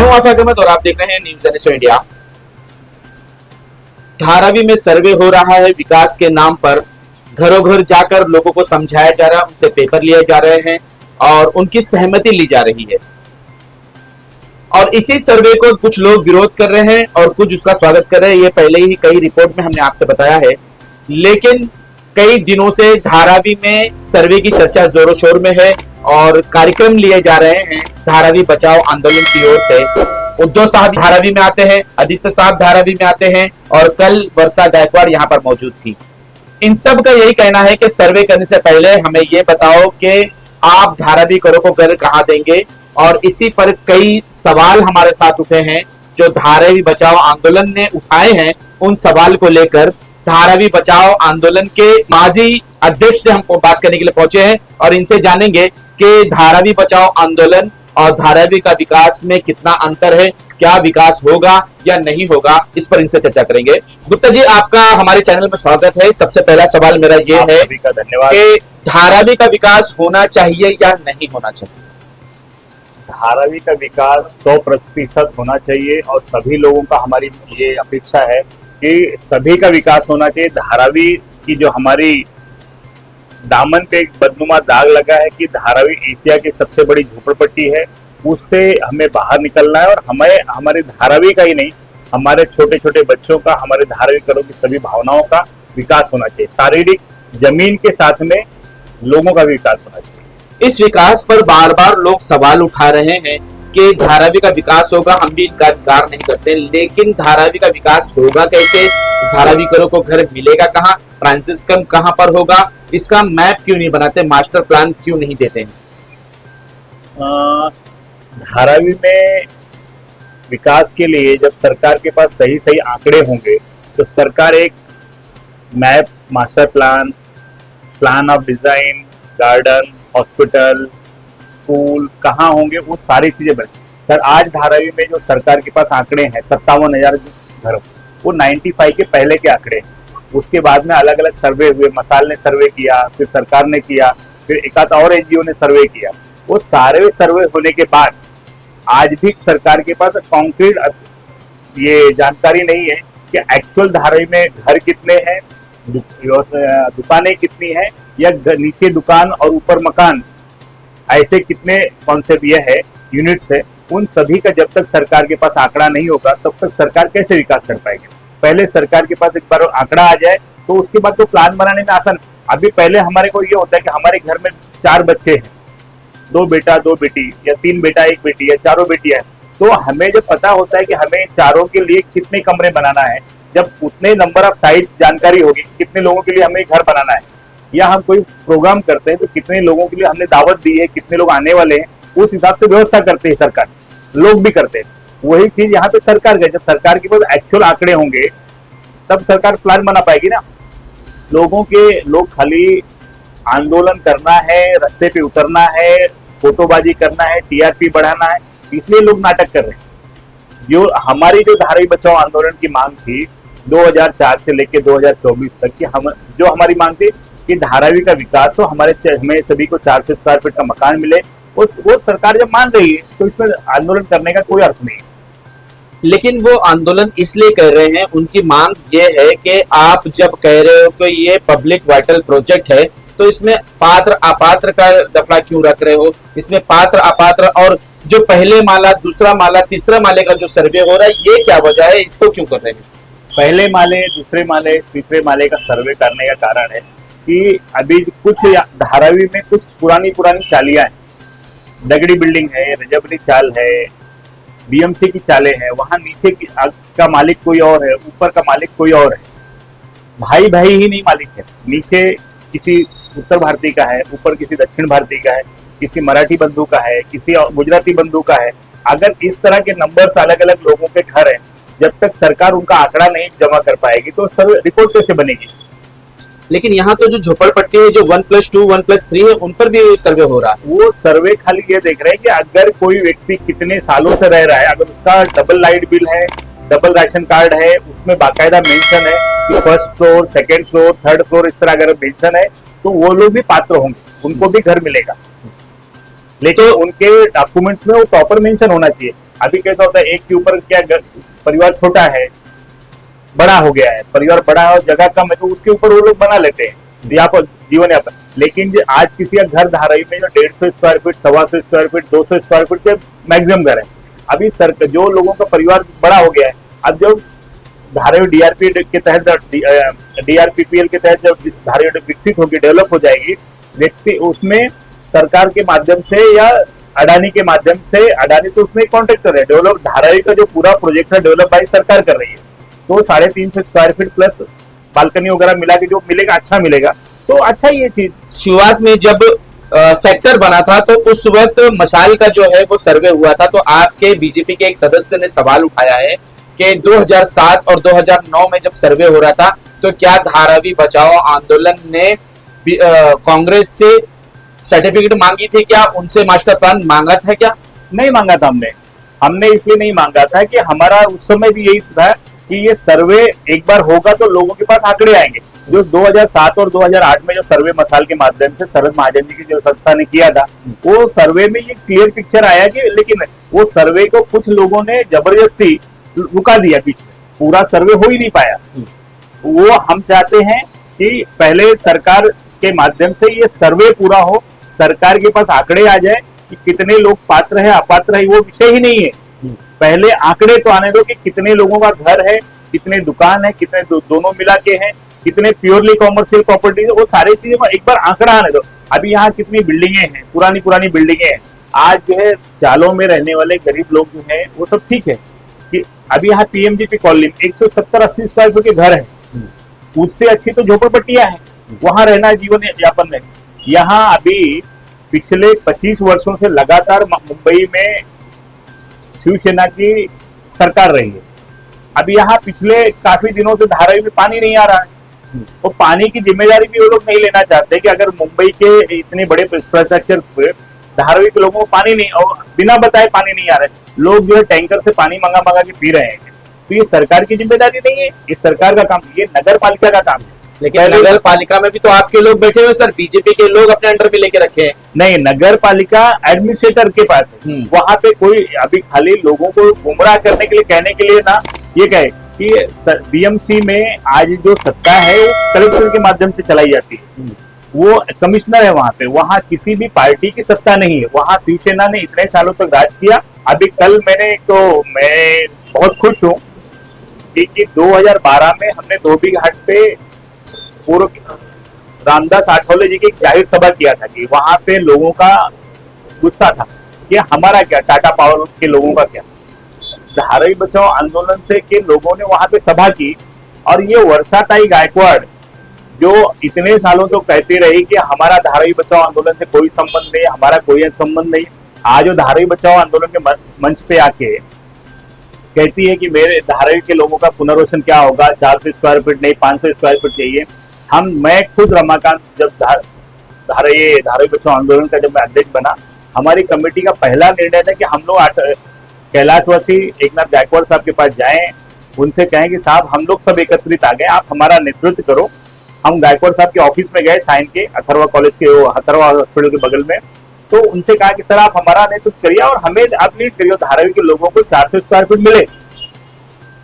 हूं आफाक अहमद और आप देख रहे हैं न्यूज़ एनएसओ इंडिया। धारावी में सर्वे हो रहा है विकास के नाम पर। घरों घर जाकर लोगों को समझाया जा रहा है, उनसे पेपर लिए जा रहे हैं और उनकी सहमति ली जा रही है। और इसी सर्वे को कुछ लोग विरोध कर रहे हैं और कुछ उसका स्वागत कर रहे हैं। ये पहले ही कई रिपोर्ट में हमने आपसे बताया है, लेकिन कई दिनों से धारावी में सर्वे की चर्चा जोरों शोर में है और कार्यक्रम लिए जा रहे हैं धारावी बचाओ आंदोलन की ओर से। उद्धव साहब धारावी में आते हैं, आदित्य साहब धारावी में आते हैं और कल वर्षा गायकवाड़ यहाँ पर मौजूद थी। इन सब का यही कहना है कि सर्वे करने से पहले हमें ये बताओ कि आप धारावी करो को घर कहाँ देंगे। और इसी पर कई सवाल हमारे साथ उठे हैं जो धारावी बचाओ आंदोलन ने उठाए हैं। उन सवाल को लेकर धारावी बचाओ आंदोलन के माजी अध्यक्ष से हम बात करने के लिए पहुंचे हैं और इनसे जानेंगे कि धारावी बचाओ आंदोलन और धारावी का विकास में कितना अंतर है, क्या विकास होगा या नहीं होगा, इस पर इनसे चर्चा करेंगे। गुप्ता जी, आपका हमारे चैनल में स्वागत है। सबसे पहला सवाल मेरा ये है कि धारावी का विकास होना चाहिए या नहीं होना चाहिए? धारावी का विकास 100% होना चाहिए और सभी लोगों का हमारी ये अपेक्षा है कि सभी का विकास होना चाहिए। धारावी की जो हमारी दामन पे एक बदनुमा दाग लगा है कि धारावी एशिया की सबसे बड़ी झोपड़पट्टी है, उससे हमें बाहर निकलना है और हमें हमारे धारावी का ही नहीं, हमारे छोटे छोटे बच्चों का, हमारे धारावी करों की सभी भावनाओं का विकास होना चाहिए। शारीरिक जमीन के साथ में लोगों का विकास होना चाहिए। इस विकास पर बार बार लोग सवाल उठा रहे हैं कि धारावी का विकास होगा, हम भी इनका इनकार नहीं करते, लेकिन धारावी का विकास होगा कैसे? धारावी करों को घर मिलेगा कहाँ? ट्रांजिशन कहाँ पर होगा? इसका मैप क्यों नहीं बनाते, मास्टर प्लान क्यों नहीं देते हैं? धारावी में विकास के लिए जब सरकार के पास सही सही आंकड़े होंगे तो सरकार एक map, master plan, plan of design, garden, hospital, school कहाँ होंगे, वो सारी चीजें बने। सर आज धारावी में जो सरकार के पास आंकड़े हैं 57,000 घर, वो 95 के पहले के आंकड़े हैं। उसके बाद में अलग अलग सर्वे हुए, मसाल ने सर्वे किया, फिर सरकार ने किया, फिर एक आध और एनजीओ ने सर्वे किया। वो सारे सर्वे होने के बाद आज भी सरकार के पास कॉन्क्रीट ये जानकारी नहीं है कि एक्चुअल धारावी में घर कितने हैं, दुकानें कितनी हैं, या नीचे दुकान और ऊपर मकान, ऐसे कितने कॉन्सेप्ट ये है, यूनिट्स है। उन सभी का जब तक सरकार के पास आंकड़ा नहीं होगा तब तक सरकार कैसे विकास कर पाएगी? पहले सरकार के पास एक बार आंकड़ा आ जाए तो उसके बाद तो प्लान बनाने में आसान। अभी पहले हमारे को ये होता है कि हमारे घर में 4 बच्चे हैं, 2 बेटा 2 बेटी, या 3 बेटा 1 बेटी, या चारों बेटियां हैं, तो हमें जब पता होता है कि हमें चारों के लिए कितने कमरे बनाना है, जब उतने नंबर ऑफ साइज जानकारी होगी कितने लोगों के लिए हमें घर बनाना है, या हम कोई प्रोग्राम करते हैं तो कितने लोगों के लिए हमने दावत दी है, कितने लोग आने वाले हैं, उस हिसाब से व्यवस्था करते हैं सरकार, लोग भी करते हैं। वही चीज यहाँ पे सरकार का, जब सरकार के पास एक्चुअल आंकड़े होंगे तब सरकार प्लान बना पाएगी ना। लोग खाली आंदोलन करना है, रास्ते पे उतरना है, फोटोबाजी करना है, टीआरपी बढ़ाना है, इसलिए लोग नाटक कर रहे हैं। जो हमारी जो धारावी बचाओ आंदोलन की मांग थी 2004 से लेकर 2024 तक की, जो हमारी मांग थी कि धारावी का विकास हो, हमें सभी को 400 स्क्वायर फीट का मकान मिले, वो सरकार जब मान रही है तो इसमें आंदोलन करने का कोई अर्थ नहीं है। लेकिन वो आंदोलन इसलिए कर रहे हैं, उनकी मांग ये है कि आप जब कह रहे हो कि ये पब्लिक वाइटल प्रोजेक्ट है तो इसमें पात्र अपात्र का दफड़ा क्यों रख रहे हो? इसमें पात्र अपात्र और जो पहले माला, दूसरा माला, तीसरा माले का जो सर्वे हो रहा है, ये क्या वजह है, इसको क्यों कर रहे हैं? पहले माले, दूसरे माले, तीसरे माले का सर्वे करने का कारण है कि अभी कुछ धारावी में कुछ पुरानी चालियां हैं, दगड़ी बिल्डिंग है, रजबरी चाल है, बीएमसी की चालें हैं, वहां नीचे का मालिक कोई और है, ऊपर का मालिक कोई और है, भाई भाई ही नहीं मालिक है। नीचे किसी उत्तर भारतीय का है, ऊपर किसी दक्षिण भारतीय का है, किसी मराठी बंधु का है, किसी गुजराती बंधु का है। अगर इस तरह के नंबर्स अलग अलग लोगों के घर हैं, जब तक सरकार उनका आंकड़ा नहीं जमा कर पाएगी तो सर्वे रिपोर्ट कैसे बनेगी? लेकिन यहाँ तो जो झोपड़पट्टी है, जो 1+2, 1+3 है, उन पर भी सर्वे हो रहा है। वो सर्वे खाली ये देख रहे हैं कि अगर कोई व्यक्ति कितने सालों से रह रहा है, अगर उसका डबल लाइट बिल है, डबल राशन कार्ड है, उसमें बाकायदा मेंशन है कि first floor, second floor, third floor, इस तरह अगर मेंशन है तो वो लोग भी पात्र होंगे, उनको भी घर मिलेगा। लेकिन उनके डॉक्यूमेंट्स में वो प्रॉपर मेंशन होना चाहिए। अभी कैसा होता है, एक के ऊपर क्या परिवार छोटा है, बड़ा हो गया है, परिवार बड़ा है और जगह कम है, तो उसके ऊपर वो लोग बना लेते हैं यहाँ पर जीवन यापन। लेकिन जो आज किसी का घर धारावी में जो 150 square feet, 125 square feet, 200 square feet के मैक्सिमम घर है। अभी जो लोगों का परिवार बड़ा हो गया है, अब जो धारावी डीआरपी के तहत, डीआरपीपीएल के तहत जब धारावी विकसित होगी, डेवलप हो जाएगी, व्यक्ति उसमें सरकार के माध्यम से या अडानी के माध्यम से, अडानी तो उसमें कॉन्ट्रैक्टर है, डेवलप धारावी का जो पूरा प्रोजेक्ट है डेवलप बाई सरकार कर रही है। तो 350 स्क्वायर फीट प्लस बालकनी वगैरह मिला के जो मिलेगा, अच्छा मिलेगा, तो अच्छा ही ये चीज। शुरुआत में जब सेक्टर बना था तो उस वक्त मशाल का जो है वो सर्वे हुआ था, तो आपके बीजेपी के एक सदस्य ने सवाल उठाया है कि 2007 और 2009 में जब सर्वे हो रहा था तो क्या धारावी बचाओ आंदोलन ने कांग्रेस से सर्टिफिकेट मांगी थी, क्या उनसे मास्टर प्लान मांगा था? क्या नहीं मांगा था हमने इसलिए नहीं मांगा था कि हमारा उस समय भी यही था कि ये सर्वे एक बार होगा तो लोगों के पास आंकड़े आएंगे। जो 2007 और 2008 में जो सर्वे मसाल के माध्यम से शरद महाजन जी की जो संस्था ने किया था, वो सर्वे में ये क्लियर पिक्चर आया कि, लेकिन वो सर्वे को कुछ लोगों ने जबरदस्ती रुका दिया, पीछे पूरा सर्वे हो ही नहीं पाया। वो हम चाहते हैं कि पहले सरकार के माध्यम से ये सर्वे पूरा हो, सरकार के पास आंकड़े आ जाए कि कितने लोग पात्र है अपात्र है, वो विषय ही नहीं है। पहले आंकड़े तो आने दो कि कितने लोगों का घर है, कितने दुकान है, कितने दोनों मिला के हैं, कितने प्योरली कॉमर्शियल प्रॉपर्टी है, वो सारी चीजें एक बार आंकड़ा आने दो। अभी यहाँ कितनी बिल्डिंगे हैं, पुरानी बिल्डिंगे हैं, आज जो है चालों में रहने वाले गरीब लोग जो है वो सब ठीक है कि अभी यहाँ पीएमजीपी कॉलोनी 170-80 स्क्वायर फीट के घर है, उससे अच्छी तो झोपड़पट्टियां हैं, वहां रहना जीवन यापन में। यहाँ अभी पिछले 25 वर्षों से लगातार मुंबई में शिवसेना की सरकार रही है। अभी यहाँ पिछले काफी दिनों से धारावी में पानी नहीं आ रहा है, और पानी की जिम्मेदारी भी वो लोग नहीं लेना चाहते कि अगर मुंबई के इतने बड़े इंफ्रास्ट्रक्चर पे धारावी के लोगों को पानी नहीं, और बिना बताए पानी नहीं आ रहा है, लोग जो है टैंकर से पानी मंगा के पी रहे हैं। तो ये सरकार की जिम्मेदारी नहीं है, ये सरकार का काम, ये नगर पालिका का काम है। लेकिन नगर पालिका में भी तो आपके लोग बैठे हुए सर, बीजेपी के लोग अपने अंडर भी लेके रखे हैं। नहीं, नगर पालिका एडमिनिस्ट्रेटर के पास है, वहां पे कोई अभी खाली लोगों को गुमराह करने के लिए, कहने के लिए ना ये कहे कि बीएमसी में आज जो सत्ता है वो कलेक्टर के माध्यम से चलाई जाती है, वो कमिश्नर है वहां पे, वहां किसी भी पार्टी की सत्ता नहीं है, वहां शिवसेना ने इतने सालों तक राज किया। अभी कल मैं बहुत खुश हूँ कि 2012 में हमने धोबी घाट पे पूर्व रामदास आठवले जी की जाहिर सभा किया था कि वहां पे लोगों का गुस्सा था कि हमारा क्या, टाटा पावर के लोगों का क्या। धारावी बचाओ आंदोलन से के लोगों ने वहां पे सभा की, और ये वर्षाताई गायकवाड़ जो इतने सालों तो कहती रही कि हमारा धारावी बचाओ आंदोलन से कोई संबंध नहीं, हमारा कोई संबंध नहीं, आज वो धारावी बचाओ आंदोलन के मंच पे आके कहती है कि मेरे धारावी के लोगों का पुनर्वसन क्या होगा, 400 स्क्वायर फीट नहीं 500 स्क्वायर फीट चाहिए। मैं खुद रमाकांत जब धारावी बचाओ आंदोलन का जब मैं अध्यक्ष बना, हमारी कमेटी का पहला निर्णय था कि हम लोग कैलाशवासी एकनाथ गायकवाड़ साहब के पास जाएं, उनसे कहें कि साहब हम लोग सब एकत्रित आ गए, आप हमारा नेतृत्व करो। हम गायकवाड़ साहब के ऑफिस में गए, साइन के अथर्वा कॉलेज के, अथर्वा हॉस्पिटल के बगल में, तो उनसे कहा कि सर आप हमारा नेतृत्व करिए और हमें आप लीड करिए, धारावी के लोगों को 400 स्क्वायर फीट मिले।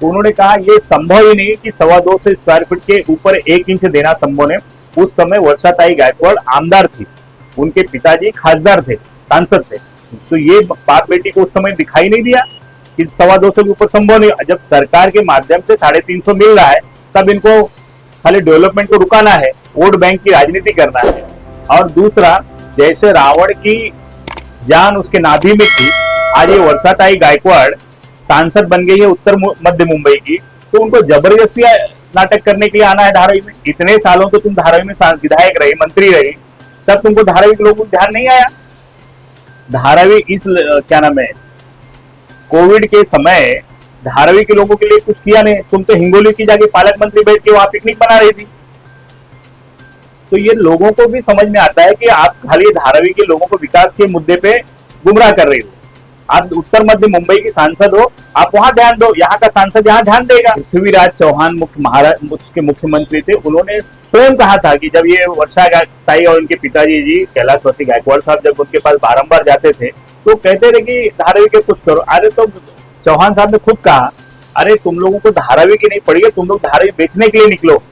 तो उन्होंने कहा ये संभव ही नहीं कि 250 स्क्वायर फीट के ऊपर 1 इंच देना संभव है। उस समय वर्षाताई गायकवाड़ आमदार थी, उनके पिताजी खासदार थे, सांसद थे, तो ये बाप बेटी को उस समय दिखाई नहीं दिया कि 250 के ऊपर संभव नहीं। जब सरकार के माध्यम से 350 मिल रहा है, तब इनको खाली डेवलपमेंट को रुकाना है, वोट बैंक की राजनीति करना है। और दूसरा, जैसे रावण की जान उसके नाभि में थी, आज ये वर्षाताई गायकवाड़ सांसद बन गई है उत्तर मध्य मुंबई की, तो उनको जबरदस्ती नाटक करने के लिए आना है धारावी में। इतने सालों तो तुम धारावी में विधायक रही, मंत्री रही, तब तुमको धारावी के लोगों को ध्यान नहीं आया। धारावी क्या नाम है, कोविड के समय धारावी के लोगों के लिए कुछ किया नहीं। तुम तो हिंगोली की जाके पालक मंत्री बैठ के वहां पिकनिक बना रही थी। तो ये लोगों को भी समझ में आता है कि आप खाली धारावी के लोगों को विकास के मुद्दे पे गुमराह कर रही हो। आप उत्तर मध्य मुंबई की सांसद हो, आप वहां ध्यान दो, यहाँ का सांसद यहाँ ध्यान देगा। पृथ्वीराज चौहान महाराष्ट्र के मुख्यमंत्री थे, उन्होंने स्वयं कहा था कि जब ये वर्षाताई और उनके पिताजी जी कैलाशवासी गायकवाड़ साहब जब उनके पास बारंबार जाते थे, तो कहते थे कि धारावी के कुछ करो। अरे तो चौहान साहब ने खुद कहा, अरे तुम लोगों को धारावी की नहीं पड़ी है, तुम लोग धारावी बेचने के लिए निकलो।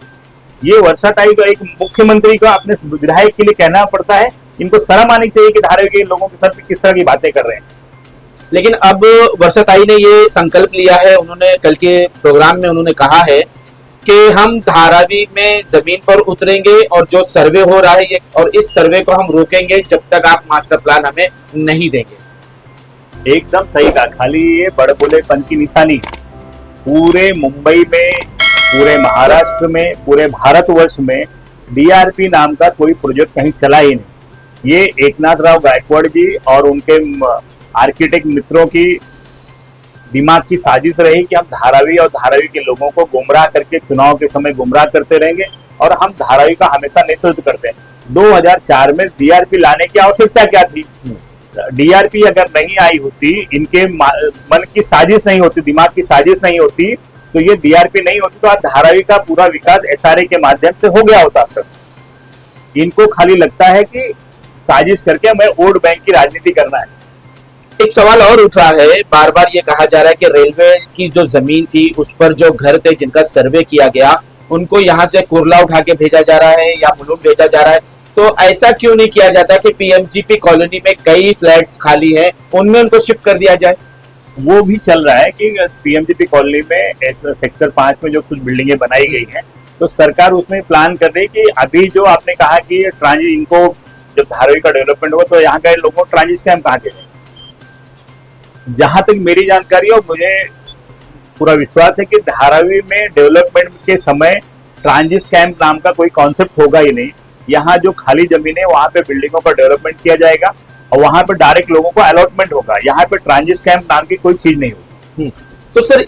ये वर्षाटाई तो एक मुख्यमंत्री का अपने विधायक के लिए कहना पड़ता है। इनको शर्म आनी चाहिए कि धारावी के लोगों के साथ किस तरह की बातें कर रहे हैं। लेकिन अब वर्षाताई ने ये संकल्प लिया है, उन्होंने कल के प्रोग्राम में उन्होंने कहा है कि हम धारावी में जमीन पर उतरेंगे और जो सर्वे हो रहा है और इस सर्वे को हम रोकेंगे जब तक आप मास्टर प्लान हमें नहीं देंगे। एकदम सही कहा, खाली ये बड़बोलेपन की निशानी है। पूरे मुंबई में, पूरे महाराष्ट्र में, पूरे भारतवर्ष में डीआरपी नाम का कोई प्रोजेक्ट कहीं चला ही नहीं। ये एकनाथ राव गायकवाड़ जी और उनके आर्किटेक्ट मित्रों की दिमाग की साजिश रही कि हम धारावी और धारावी के लोगों को गुमराह करके चुनाव के समय गुमराह करते रहेंगे और हम धारावी का हमेशा नेतृत्व करते हैं। 2004 में डीआरपी लाने की आवश्यकता क्या थी? डीआरपी अगर नहीं आई होती, इनके मन की साजिश नहीं होती, दिमाग की साजिश नहीं होती, तो ये डीआरपी नहीं होती तो आज धारावी का पूरा विकास एसआरए के माध्यम से हो गया होता था। इनको खाली लगता है कि साजिश करके हमें वोट बैंक की राजनीति करना है। एक सवाल और उठ रहा है, बार बार ये कहा जा रहा है कि रेलवे की जो जमीन थी उस पर जो घर थे जिनका सर्वे किया गया उनको यहाँ से कुर्ला उठा के भेजा जा रहा है या मुलुंड भेजा जा रहा है। तो ऐसा क्यों नहीं किया जाता कि पीएमजीपी कॉलोनी में कई फ्लैट्स खाली हैं, उनमें उनको शिफ्ट कर दिया जाए? वो भी चल रहा है कि पीएमजीपी कॉलोनी में सेक्टर 5 में जो कुछ बिल्डिंगें बनाई गई हैं तो सरकार उसमें प्लान कर रही है कि अभी जो आपने कहा कि ट्रांजिट, इनको जब धारावी का डेवलपमेंट हुआ तो यहाँ के लोगों को ट्रांजिट कैंप कहाँ के? जहां तक मेरी जानकारी और मुझे पूरा विश्वास है कि धारावी में डेवलपमेंट के समय ट्रांजिट कैंप नाम का कोई कॉन्सेप्ट होगा ही नहीं। यहाँ जो खाली जमीन है वहां पे बिल्डिंगों का डेवलपमेंट किया जाएगा और वहां पे डायरेक्ट लोगों को अलॉटमेंट होगा। यहाँ पे ट्रांजिट कैंप नाम की कोई चीज नहीं होगी। तो सर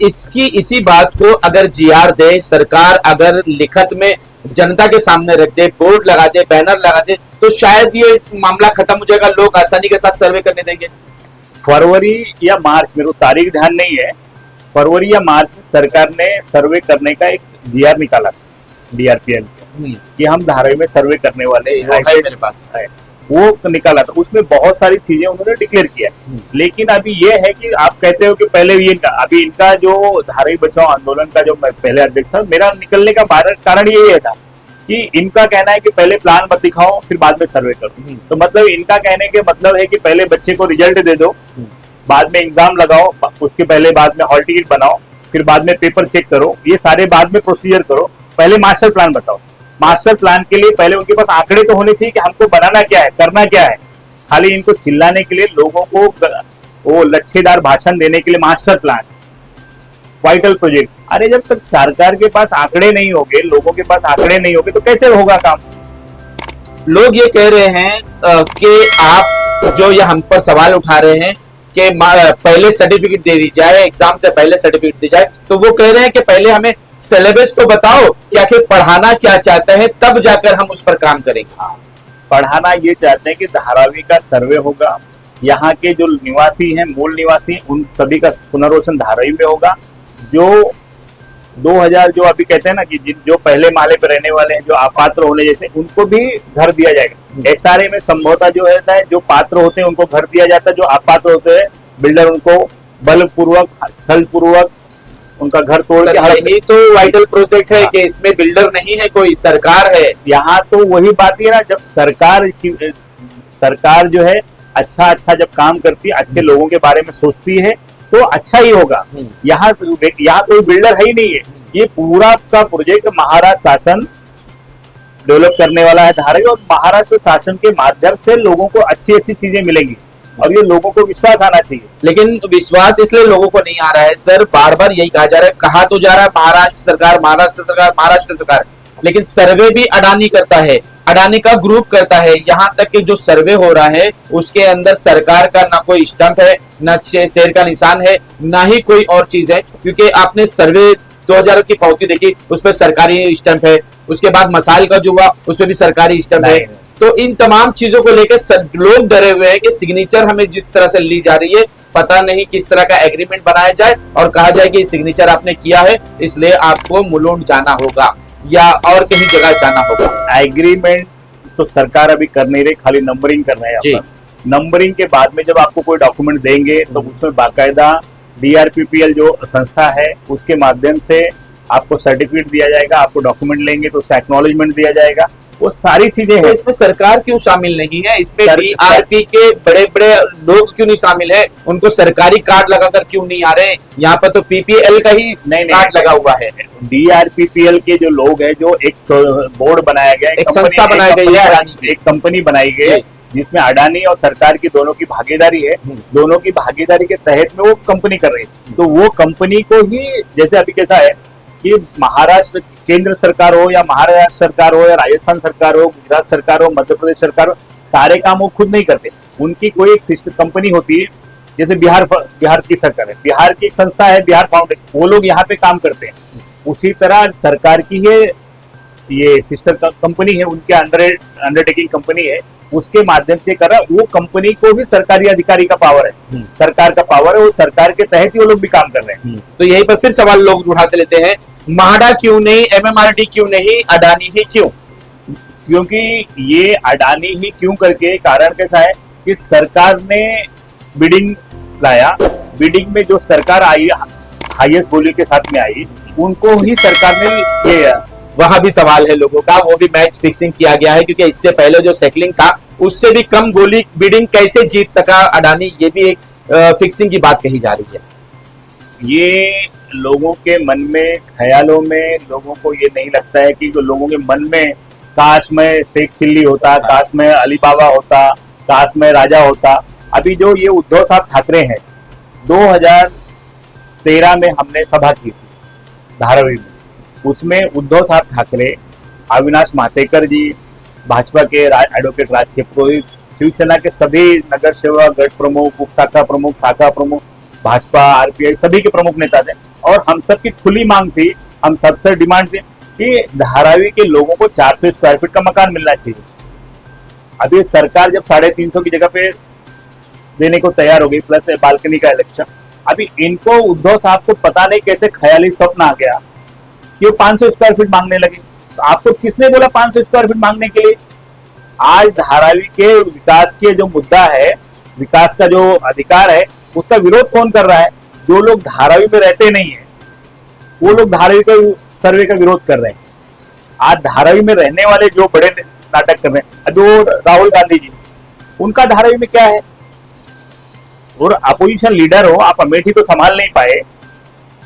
इसी बात को अगर जीआर दे सरकार, अगर लिखत में जनता के सामने रख दे, बोर्ड लगा दे, बैनर लगा दे, तो शायद ये मामला खत्म हो जाएगा, लोग आसानी के साथ सर्वे करने देंगे। फरवरी या मार्च, मेरे को तारीख ध्यान नहीं है, फरवरी या मार्च में सरकार ने सर्वे करने का एक जीआर निकाला था डीआरपीएल कि हम धारावी में सर्वे करने वाले है, मेरे पास है वो निकाला था। उसमें बहुत सारी चीजें उन्होंने डिक्लेयर किया। लेकिन अभी ये है कि आप कहते हो कि पहले ये अभी इनका जो धारावी बचाओ आंदोलन का जो पहले अध्यक्ष था, मेरा निकलने का कारण यही था कि इनका कहना है कि पहले प्लान मत दिखाओ फिर बाद में सर्वे करो। तो मतलब इनका कहने के मतलब है कि पहले बच्चे को रिजल्ट दे दो, बाद में एग्जाम लगाओ, उसके पहले बाद में हॉल टिकट बनाओ, फिर बाद में पेपर चेक करो, ये सारे बाद में प्रोसीजर करो, पहले मास्टर प्लान बताओ। मास्टर प्लान के लिए पहले उनके पास आंकड़े तो होने चाहिए कि हमको बनाना क्या है, करना क्या है। खाली इनको चिल्लाने के लिए, लोगों को वो लच्छेदार भाषण देने के लिए मास्टर प्लान, वाइटल प्रोजेक्ट। अरे जब तक सरकार के पास आंकड़े नहीं होंगे, लोगों के पास आंकड़े नहीं होंगे तो कैसे होगा काम? लोग ये कह रहे हैं कि आप जो ये हम पर सवाल उठा रहे हैं कि पहले सर्टिफिकेट दे दी जाए, एग्जाम से पहले सर्टिफिकेट दी जाए, तो वो कह रहे हैं कि पहले हमें सिलेबस तो बताओ कि आखिर पढ़ाना क्या चाहते हैं, तब जाकर हम उस पर काम करेंगे। पढ़ाना ये चाहते हैं कि धारावी का सर्वे होगा, यहाँ के जो निवासी हैं, मूल निवासी, उन सभी का पुनर्वसन धारावी में होगा। जो 2000 जो अभी कहते हैं ना कि जो पहले माले पर रहने वाले हैं, जो अपात्र होने जैसे, उनको भी घर दिया जाएगा। एसआरए में संभवतः जो रहता है, जो पात्र होते हैं उनको घर दिया जाता है, जो अपात्र होते हैं बिल्डर उनको बलपूर्वक, छलपूर्वक उनका घर तोड़ के। यही तो वाइटल प्रोजेक्ट है कि इसमें बिल्डर नहीं है, कोई सरकार है। यहाँ तो वही बात है ना, जब सरकार जो है अच्छा जब काम करती है, अच्छे लोगों के बारे में सोचती है तो अच्छा ही होगा। यहाँ कोई बिल्डर है ही नहीं है। ये पूरा का प्रोजेक्ट महाराष्ट्र शासन डेवलप करने वाला है धारावी, और महाराष्ट्र शासन के माध्यम से लोगों को अच्छी चीजें मिलेंगी और ये लोगों को विश्वास आना चाहिए। लेकिन विश्वास इसलिए लोगों को नहीं आ रहा है सर, बार बार यही कहा जा रहा है, कहा तो जा रहा है महाराष्ट्र सरकार, लेकिन सर्वे भी अडानी करता है, अडानी का ग्रुप करता है। यहाँ तक कि जो सर्वे हो रहा है उसके अंदर सरकार का ना कोई स्टंप है, ना शेर का निशान है, ना ही कोई और चीज है। क्योंकि आपने सर्वे 2000 की पावती देखी, उस पर सरकारी स्टंप है, उसके बाद मसाइल का जो हुआ उस पर भी सरकारी स्टंप है। तो इन तमाम चीजों को लेकर लोग डरे हुए हैं कि सिग्नेचर हमें जिस तरह से ली जा रही है, पता नहीं किस तरह का एग्रीमेंट बनाया जाए और कहा जाए कि सिग्नेचर आपने किया है इसलिए आपको मुलुंड जाना होगा या और कहीं जगह जाना होगा। एग्रीमेंट तो सरकार अभी कर नहीं रही, खाली नंबरिंग कर रहे हैं। नंबरिंग के बाद में जब आपको कोई डॉक्यूमेंट देंगे तो उसमें बाकायदा DRPPL जो संस्था है उसके माध्यम से आपको सर्टिफिकेट दिया जाएगा, आपको डॉक्यूमेंट लेंगे तो उसका एक्नॉलेजमेंट दिया जाएगा, वो सारी चीजें तो हैं। इसमें सरकार क्यों शामिल नहीं है? इसमें सर- DRP के बड़े बड़े लोग क्यों नहीं शामिल है? उनको सरकारी कार्ड लगाकर क्यों नहीं आ रहे? यहाँ पर तो PPL का ही नहीं, कार्ड लगा हुआ है। DRPPL के जो लोग हैं, जो एक बोर्ड बनाया गया, एक संस्था बनाई गई है अडानी की। एक कंपनी बनाई गई है जिसमें अडानी और सरकार की दोनों की भागीदारी है। दोनों की भागीदारी के तहत में वो कंपनी कर रही है। तो वो कंपनी को ही, जैसे अभी कैसा है कि महाराष्ट्र केंद्र सरकार हो या महाराष्ट्र सरकार हो या राजस्थान सरकार हो, गुजरात सरकार हो, मध्य प्रदेश सरकार हो, सारे काम वो खुद नहीं करते। उनकी कोई एक सिस्टर कंपनी होती है, जैसे बिहार की सरकार है, बिहार की एक संस्था है बिहार फाउंडेशन, वो लोग यहाँ पे काम करते हैं। उसी तरह सरकार की ये सिस्टर कंपनी है, उनके अंडरटेकिंग कंपनी है, उसके माध्यम से कर रहा, वो कंपनी को भी सरकारी अधिकारी का पावर है, सरकार का पावर है, वो सरकार के तहत ही वो लोग भी काम कर रहे हैं। तो यहीं पर फिर सवाल लोग उठाते लेते हैं, म्हाडा क्यों नहीं, MMRD क्यों नहीं, अडानी ही क्यों? क्योंकि ये अडानी ही क्यों करके कारण कैसा है कि सरकार ने बिडिंग लाया, बिडिंग में जो सरकार आई हाईएस्ट बोली के साथ में आई, उनको ही सरकार ने ये, वहां भी सवाल है लोगों का, वो भी मैच फिक्सिंग किया गया है, क्योंकि इससे पहले जो सेटलिंग था उससे भी कम गोली बिडिंग कैसे जीत सका अडानी, ये भी एक फिक्सिंग की बात कही जा रही है। ये लोगों के मन में, ख्यालों में, लोगों को ये नहीं लगता है कि जो लोगों के मन में काश में शेख चिल्ली होता, काश में अली बाबा होता, काश में राजा होता। अभी जो ये उद्धव साहब ठाकरे हैं, 2013 में हमने सभा की थी धारावी में, उसमें उद्धव साहब ठाकरे, अविनाश मातेकर जी, भाजपा के एडवोकेट राज के पुरोहित, शिवसेना के सभी नगर सेवक, गढ़ प्रमुख, उप शाखा प्रमुख, शाखा प्रमुख, भाजपा, RPI सभी के प्रमुख नेता थे, और हम सबकी खुली मांग थी, हम सबसे डिमांड थी कि धारावी के लोगों को 400 स्क्वायर फीट का मकान मिलना चाहिए। अभी सरकार जब 350 की जगह पे देने को तैयार हो गई, प्लस बालकनी का इलेक्शन, अभी इनको उद्धव साहब को पता नहीं कैसे ख्याली स्वप्न आ गया कि वो 500 स्क्वायर फीट मांगने लगे। तो आपको किसने बोला 500 स्क्वायर फीट मांगने के लिए? आज धारावी के विकास के जो मुद्दा है, विकास का जो अधिकार है, उसका विरोध कौन कर रहा है? जो लोग धारावी में रहते नहीं है, वो लोग धारावी के सर्वे का विरोध कर रहे हैं। आज धारावी में रहने वाले जो बड़े नाटक कर रहे हैं, जो राहुल गांधी जी, उनका धारावी में क्या है? और अपोजिशन लीडर हो, आप अमेठी तो संभाल नहीं पाए,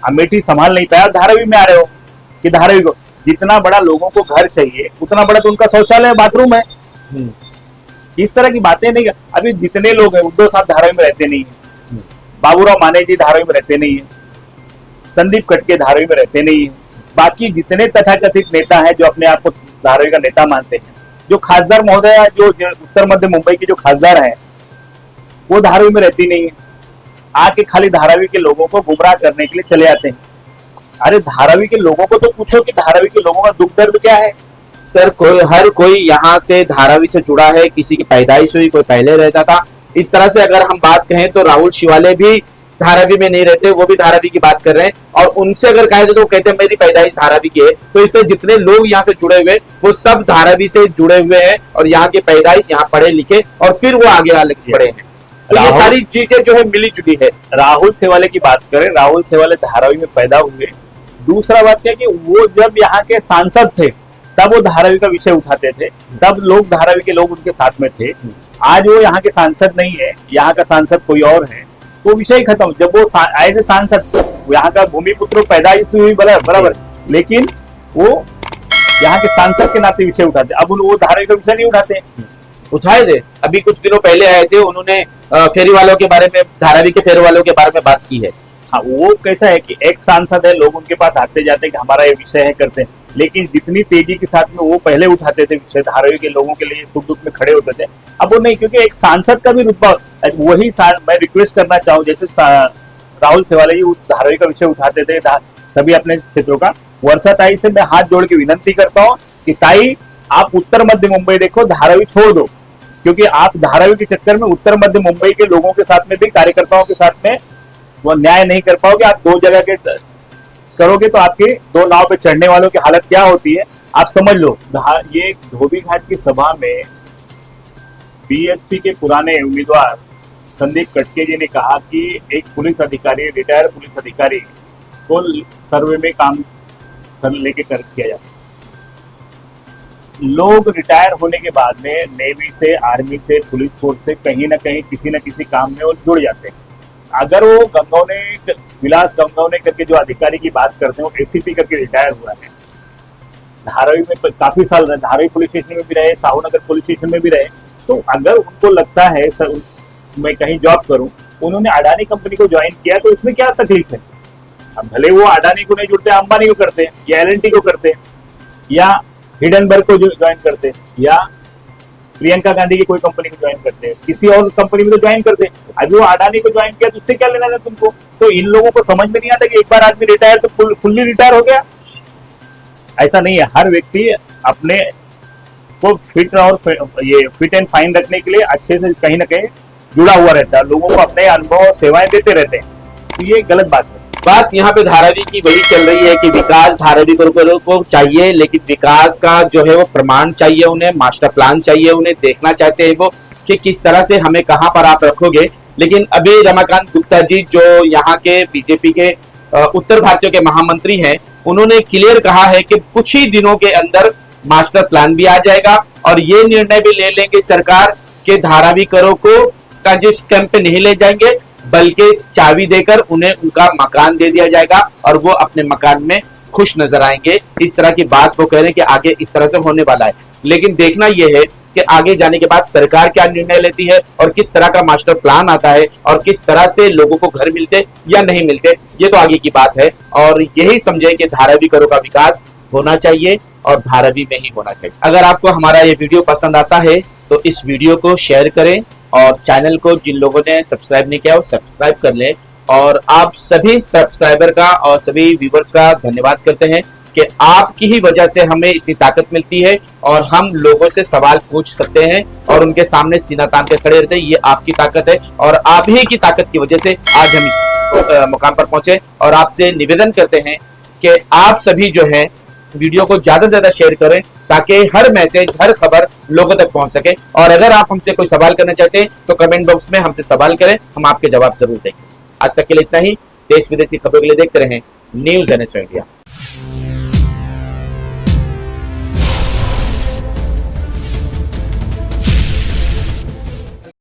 अमेठी संभाल नहीं पाए, धारावी में आ रहे हो कि धारावी को जितना बड़ा लोगों को घर चाहिए उतना बड़ा तो उनका शौचालय बाथरूम है। इस तरह की बातें नहीं। अभी जितने लोग हैं, उद्धव साहब धारावी में रहते नहीं है, बाबूराव माने जी धारावी में रहते नहीं है, संदीप कटके धारावी में रहते नहीं है, बाकी जितने तथाकथित नेता हैं जो अपने आप को धारावी का नेता मानते हैं, जो खासदार महोदय, जो उत्तर मध्य मुंबई के जो खासदार हैं, वो धारावी में रहती नहीं है, आके खाली धारावी के लोगों को गुमराह करने के लिए चले आते हैं। अरे धारावी के लोगों को तो पूछो कि धारावी के लोगों का दुख दर्द क्या है। सर, हर कोई यहाँ से धारावी से जुड़ा है, किसी की पैदाइश हुई, कोई पहले रहता था। इस तरह से अगर हम बात कहें तो राहुल शिवाले भी धारावी में नहीं रहते, वो भी धारावी की बात कर रहे हैं, और उनसे अगर कहे तो कहते हैं मेरी पैदाइश धारावी की है। तो इस तरह जितने लोग यहाँ से जुड़े हुए, वो सब धारावी से जुड़े हुए हैं, और यहाँ की पैदाइश, यहाँ पढ़े लिखे, और फिर वो आगे बढ़े हैं। तो ये सारी चीजें जो है मिली जुली है। राहुल सेवाले की बात करें, राहुल सेवाले धारावी में पैदा हुए। दूसरा बात क्या कि वो जब यहाँ के सांसद थे तब वो धारावी का विषय उठाते थे, तब लोग धारावी के लोग उनके साथ में थे। आज वो यहाँ के सांसद नहीं है, यहाँ का सांसद कोई और है, तो विषय खत्म। जब वो आए थे सांसद, यहाँ का भूमिपुत्र पैदाइश हुई बराबर, लेकिन वो यहाँ के सांसद के नाते विषय उठाते, अब वो धारावी का विषय नहीं उठाते। उठाए थे, अभी कुछ दिनों पहले आए थे, उन्होंने फेरी वालों के बारे में, धारावी के फेरी वालों के बारे में बात की है। हाँ, वो कैसा है कि एक सांसद है, लोग उनके पास आते जाते कि हमारा ये विषय है, करते हैं, लेकिन जितनी तेजी के साथ में वो पहले उठाते थे विषय, धारावी के लोगों के लिए सुख दुख में खड़े होते थे, अब वो नहीं, क्योंकि एक सांसद का भी रुतबा वही। मैं रिक्वेस्ट करना चाहूँ, जैसे राहुल सेवाले जी उस धारावी का विषय उठाते थे सभी अपने क्षेत्रों का, वर्षा ताई से मैं हाथ जोड़ के विनती करता हूँ कि ताई आप उत्तर मध्य मुंबई देखो, धारावी छोड़ दो, क्योंकि आप धारावी के चक्कर में उत्तर मध्य मुंबई के लोगों के साथ में भी, कार्यकर्ताओं के साथ में वो न्याय नहीं कर पाओगे। आप दो जगह के करोगे तो आपके दो नाव पे चढ़ने वालों की हालत क्या होती है आप समझ लो। ये धोबी घाट की सभा में बीएसपी के पुराने उम्मीदवार संदीप कटके जी ने कहा कि एक पुलिस अधिकारी, रिटायर्ड पुलिस अधिकारी को सर्वे में काम लेके कर किया जाता है। लोग रिटायर होने के बाद में नेवी से, आर्मी से, पुलिस फोर्स से कहीं ना कहीं किसी न किसी काम में वो जुड़ जाते हैं। अगर वो गंगौने, विलास गंगौने करके जो अधिकारी की बात करते हैं, वो एसीपी करके रिटायर हुआ है, धारावी में काफी साल रहे, धारावी पुलिस स्टेशन में भी रहे, साहूनगर पुलिस स्टेशन में भी रहे, तो अगर उनको लगता है सर मैं कहीं जॉब करूं, उन्होंने अडानी कंपनी को ज्वाइन किया, तो इसमें क्या तकलीफ है? अब भले वो अडानी को नहीं जुड़ते, अंबानी को करते हैं, या एलएनटी को करते हैं, या हिडनबर्ग को ज्वाइन करते हैं, या प्रियंका गांधी की कोई कंपनी को ज्वाइन करते हैं, किसी और कंपनी में तो ज्वाइन करते हैं। अभी वो अडानी को ज्वाइन किया तो उससे क्या लेना है तुमको? तो इन लोगों को समझ में नहीं आता कि एक बार आदमी रिटायर तो फुल्ली रिटायर हो गया। ऐसा नहीं है। हर व्यक्ति अपने को फिट एंड फाइन रखने के लिए अच्छे से कहीं ना कहीं जुड़ा हुआ रहता है, लोगों को अपने अनुभव और सेवाएं देते रहते हैं, तो ये गलत बात है। बात यहाँ पे धारावी की वही चल रही है कि विकास धारावी को चाहिए, लेकिन विकास का जो है वो प्रमाण चाहिए उन्हें, मास्टर प्लान चाहिए उन्हें, देखना चाहते हैं वो कि किस तरह से हमें कहाँ पर आप रखोगे। लेकिन अभी रमाकांत गुप्ता जी जो यहाँ के बीजेपी के उत्तर भारतीय के महामंत्री हैं, उन्होंने क्लियर कहा है कि कुछ ही दिनों के अंदर मास्टर प्लान भी आ जाएगा और ये निर्णय भी ले लेंगे सरकार के धारावी करों को का जिस कैंप पे नहीं ले जाएंगे, बल्कि चाबी देकर उन्हें उनका मकान दे दिया जाएगा और वो अपने मकान में खुश नजर आएंगे। इस तरह की बात वो कह रहे हैं कि आगे इस तरह से होने वाला है। लेकिन देखना यह है कि आगे जाने के बाद सरकार क्या निर्णय लेती है और किस तरह का मास्टर प्लान आता है और किस तरह से लोगों को घर मिलते या नहीं मिलते, ये तो आगे की बात है। और यही समझे कि धारावी करों का विकास होना चाहिए और धारावी में ही होना चाहिए। अगर आपको हमारा ये वीडियो पसंद आता है तो इस वीडियो को शेयर करें और चैनल को जिन लोगों ने सब्सक्राइब नहीं किया वो सब्सक्राइब कर लें। और आप सभी सब्सक्राइबर का और सभी व्यूवर्स का धन्यवाद करते हैं कि आपकी ही वजह से हमें इतनी ताकत मिलती है और हम लोगों से सवाल पूछ सकते हैं और उनके सामने सीना तान के खड़े रहते हैं। ये आपकी ताकत है और आप ही की ताकत की वजह से आज हम इस मुकाम पर पहुंचे। और आपसे निवेदन करते हैं कि आप सभी जो है वीडियो को ज्यादा से ज्यादा शेयर करें ताकि हर मैसेज, हर खबर लोगों तक पहुंच सके। और अगर आप हमसे कोई सवाल करना चाहते हैं तो कमेंट बॉक्स में हमसे सवाल करें, हम आपके जवाब जरूर देंगे। आज तक के लिए इतना ही। देश विदेशी खबरों के लिए देखते रहें न्यूज़ NSO इंडिया।